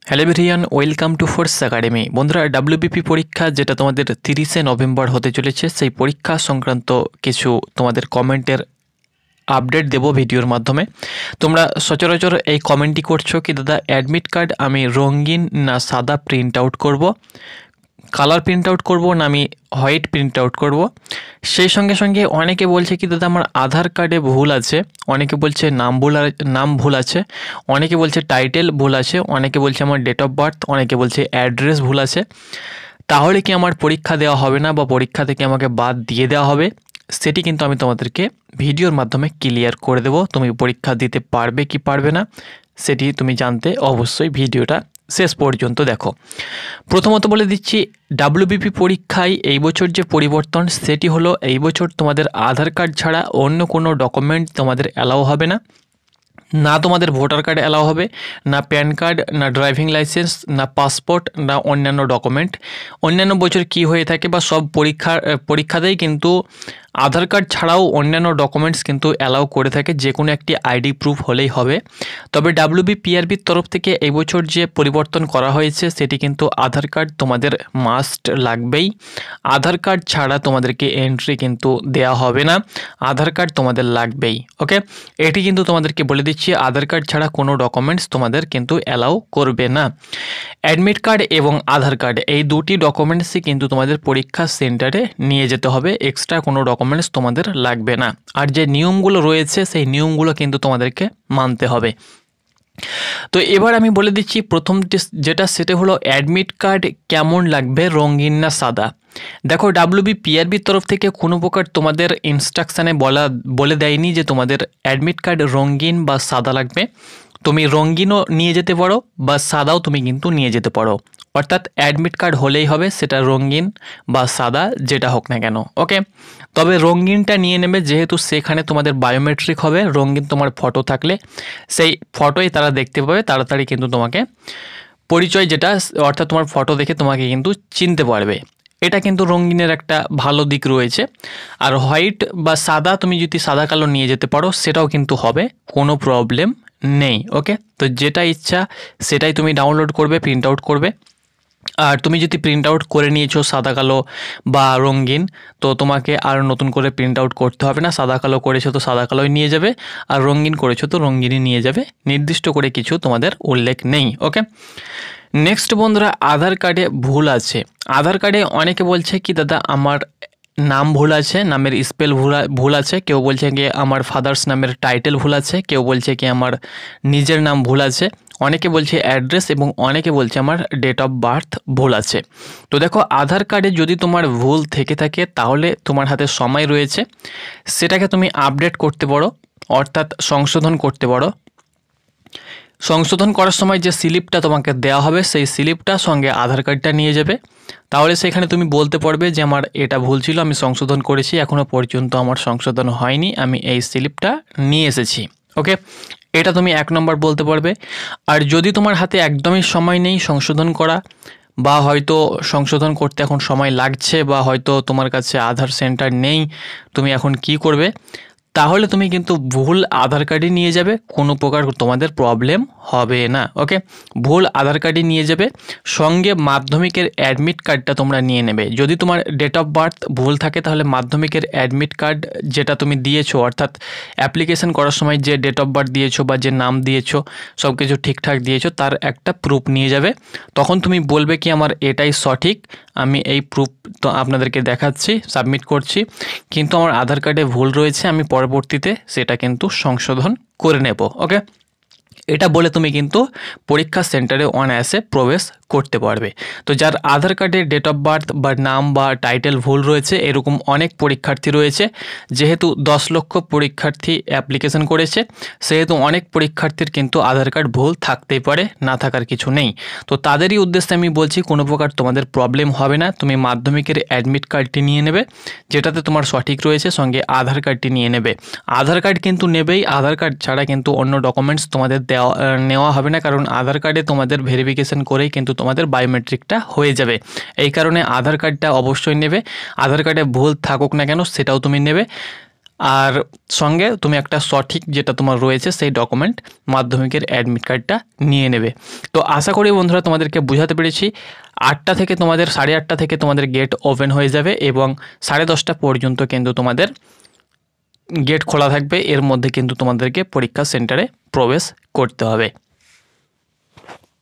Hello everyone, welcome to force academy. বন্ধুরা, WBP পরীক্ষা যেটা তোমাদের 30শে নভেম্বর হতে চলেছে, সেই পরীক্ষা সংক্রান্ত কিছু তোমাদের কমেন্টের আপডেট দেব ভিডিওর মাধ্যমে। তোমরা সচরাচর এই কমেন্টটি করছো কি দাদা, অ্যাডমিট কার্ড আমি রঙিন না সাদা প্রিন্ট আউট করবো, কালার প্রিন্ট আউট করবো না আমি হোয়াইট প্রিন্ট আউট করবো। সেই সঙ্গে সঙ্গে অনেকে বলছে কি দাদা আমার আধার কার্ডে ভুল আছে, অনেকে বলছে নাম ভুল আছে, অনেকে বলছে টাইটেল ভুল আছে, অনেকে বলছে আমার ডেট অফ বার্থ, অনেকে বলছে অ্যাড্রেস ভুল আছে। তাহলে কি আমার পরীক্ষা দেওয়া হবে না বা পরীক্ষা থেকে আমাকে বাদ দিয়ে দেওয়া হবে? সেটি কিন্তু আমি তোমাদেরকে ভিডিওর মাধ্যমে ক্লিয়ার করে দেবো। তুমি পরীক্ষা দিতে পারবে কি পারবে না সেটি তুমি জানতে অবশ্যই ভিডিওটা শেষ পর্যন্ত দেখো। প্রথমত বলে দিচ্ছি, ডাব্লিউবিপি পরীক্ষায় এই বছর যে পরিবর্তন সেটি হলো, এই বছর তোমাদের আধার কার্ড ছাড়া অন্য কোনো ডকুমেন্ট তোমাদের অ্যালাউ হবে না। না তোমাদের ভোটার কার্ড অ্যালাউ হবে, না প্যান কার্ড, না ড্রাইভিং লাইসেন্স, না পাসপোর্ট, না অন্যান্য ডকুমেন্ট। অন্যান্য বছর কি হয়ে থাকে বা সব পরীক্ষাতেই কিন্তু আধার কার্ড ছাড়াও অন্যান্য ডকুমেন্টস কিন্তু অ্যালাউ করে থাকে, যে কোনো একটি আইডি প্রুফ হলেই হবে। তবে ডাব্লিউবিপিআরবির তরফ থেকে এই বছর যে পরিবর্তন করা হয়েছে সেটি কিন্তু আধার কার্ড তোমাদের মাস্ট লাগবেই। আধার কার্ড ছাড়া তোমাদেরকে এন্ট্রি কিন্তু দেয়া হবে না, আধার কার্ড তোমাদের লাগবেই। ওকে, এটি কিন্তু তোমাদেরকে বলে দিচ্ছি, আধার কার্ড ছাড়া কোনো ডকুমেন্টস তোমাদের কিন্তু অ্যালাউ করবে না। অ্যাডমিট কার্ড এবং আধার কার্ড এই দুটি ডকুমেন্টসই কিন্তু তোমাদের পরীক্ষা সেন্টারে নিয়ে যেতে হবে, এক্সট্রা কোনো ডকুমেন্টস তোমাদের লাগবে না। আর যে নিয়মগুলো রয়েছে সেই নিয়মগুলো কিন্তু তোমাদেরকে মানতে হবে। তো এবার আমি বলে দিচ্ছি প্রথম যেটা, সেটা হলো অ্যাডমিট কার্ড কেমন লাগবে, রঙিন না সাদা। দেখো, ডাব্লিউবিপিআরবির তরফ থেকে কোনো প্রকার তোমাদের ইনস্ট্রাকশানে বলে দেয়নি যে তোমাদের অ্যাডমিট কার্ড রঙিন বা সাদা লাগবে। তুমি রঙিনও নিয়ে যেতে পারো বা সাদাও তুমি কিন্তু নিয়ে যেতে পারো, অর্থাৎ অ্যাডমিট কার্ড হলেই হবে, সেটা রঙিন বা সাদা যেটা হোক না কেন। ওকে, তবে রঙিনটা নিয়ে নেবে, যেহেতু সেখানে তোমাদের বায়োমেট্রিক হবে। রঙিন তোমার ফটো থাকলে সেই ফটোই তারা দেখতে পাবে, তাড়াতাড়ি কিন্তু তোমাকে পরিচয় যেটা, অর্থাৎ তোমার ফটো দেখে তোমাকে কিন্তু চিনতে পারবে। এটা কিন্তু রঙিনের একটা ভালো দিক রয়েছে। আর হোয়াইট বা সাদা, তুমি যদি সাদা কালো নিয়ে যেতে পারো সেটাও কিন্তু হবে, কোনো প্রবলেম নেই। ওকে, তো যেটা ইচ্ছা সেটাই তুমি ডাউনলোড করবে, প্রিন্ট আউট করবে। আর তুমি যদি প্রিন্ট আউট করে নিয়েছো সাদা কালো বা রঙিন, তো তোমাকে আর নতুন করে প্রিন্ট আউট করতে হবে না। সাদা কালো করেছো তো সাদা কালোই নিয়ে যাবে, আর রঙিন করেছো তো রঙিনই নিয়ে যাবে, নির্দিষ্ট করে কিছু তোমাদের উল্লেখ নেই। ওকে, নেক্সট বন্ধুরা, আধার কার্ডে ভুল আছে। আধার কার্ডে অনেকে বলছে কি দাদা আমার নাম ভুল আছে, নামের স্পেল ভুল আছে, কেউ বলছে কি আমার ফাদার্স নামের টাইটেল ভুল আছে, কেউ বলছে কি আমার নিজের নাম ভুল আছে, অনেকে বলছে অ্যাড্রেস, এবং অনেকে বলছে আমার ডেট অফ বার্থ ভুল আছে। তো দেখো, আধার কার্ডে যদি তোমার ভুল থেকে থাকে তাহলে তোমার হাতে সময় রয়েছে, সেটাকে তুমি আপডেট করতে পারো, অর্থাৎ সংশোধন করতে পারো। সংশোধন করার সময় যে স্লিপটা তোমাকে দেওয়া হবে সেই স্লিপটা সঙ্গে আধার কার্ডটা নিয়ে যাবে। তাহলে সেখানে তুমি বলতে পারবে যে আমার এটা ভুল ছিল, আমি সংশোধন করেছি, এখনও পর্যন্ত আমার সংশোধন হয়নি, আমি এই স্লিপটা নিয়ে এসেছি। ওকে, এটা তুমি 1 নম্বর বলতে পারবে। আর যদি তোমার হাতে একদমই সময় নেই সংশোধন করা, বা হয়তো সংশোধন করতে এখন সময় লাগছে, বা হয়তো তোমার কাছে আধার সেন্টার নেই, তুমি এখন কি করবে, তাহলে তুমি কিন্তু ভুল আধার কার্ডই নিয়ে যাবে, কোনো প্রকার তোমাদের প্রবলেম হবে না। ওকে, ভুল আধার কার্ডই নিয়ে যাবে, সঙ্গে মাধ্যমিকের অ্যাডমিট কার্ডটা তোমরা নিয়ে নেবে। যদি তোমার ডেট অফ বার্থ ভুল থাকে তাহলে মাধ্যমিকের অ্যাডমিট কার্ড যেটা তুমি দিয়েছো, অর্থাৎ অ্যাপ্লিকেশন করার সময় যে ডেট অফ বার্থ দিয়েছো বা যে নাম দিয়েছো সব কিছু ঠিকঠাক দিয়েছো, তার একটা প্রুফ নিয়ে যাবে। তখন তুমি বলবে কি আমার এটাই সঠিক, আমি এই প্রুফ তো আপনাদেরকে দেখাচ্ছি, সাবমিট করছি, কিন্তু আমার আধার কার্ডে ভুল রয়েছে, আমি পরবর্তীতে সেটা কিন্তু সংশোধন করে নেব। ওকে, এটা বলে তুমি কিন্তু পরীক্ষা সেন্টারে অনায়াসে প্রবেশ করতে পারবে। তো যার আধার কার্ডে ডেট অফ বার্থ বা নাম বা টাইটেল ভুল রয়েছে, এরকম অনেক পরীক্ষার্থী রয়েছে, যেহেতু 10 লক্ষ পরীক্ষার্থী অ্যাপ্লিকেশন করেছে, সেহেতু অনেক পরীক্ষার্থীর কিন্তু আধার কার্ড ভুল থাকতেই পারে, না থাকার কিছু নেই। তো তাদেরই উদ্দেশ্যে আমি বলছি কোনো প্রকার তোমাদের প্রবলেম হবে না, তুমি মাধ্যমিকের অ্যাডমিট কার্ডটি নিয়ে নেবে, যেটাতে তোমার সঠিক রয়েছে, সঙ্গে আধার কার্ডটি নিয়ে নেবে। আধার কার্ড কিন্তু নেবেই, আধার কার্ড ছাড়া কিন্তু অন্য ডকুমেন্টস তোমাদের নেওয়া হবে না, কারণ আধার কার্ডে তোমাদের ভেরিফিকেশন করেই কিন্তু তোমাদের বায়োমেট্রিকটা হয়ে যাবে। এই কারণে আধার কার্ডটা অবশ্যই নেবে, আধার কার্ডে ভুল থাকুক না কেন সেটাও তুমি নেবে। আর সঙ্গে তুমি একটা সঠিক যেটা তোমার রয়েছে সেই ডকুমেন্ট মাধ্যমিকের অ্যাডমিট কার্ডটা নিয়ে নেবে। তো আশা করি বন্ধুরা তোমাদেরকে বোঝাতে পেরেছি। 8টা থেকে তোমাদের 8:30 থেকে তোমাদের গেট ওপেন হয়ে যাবে এবং 10:30 পর্যন্ত কিন্তু তোমাদের গেট খোলা থাকবে। এর মধ্যে কিন্তু তোমাদেরকে পরীক্ষা সেন্টারে প্রবেশ করতে হবে।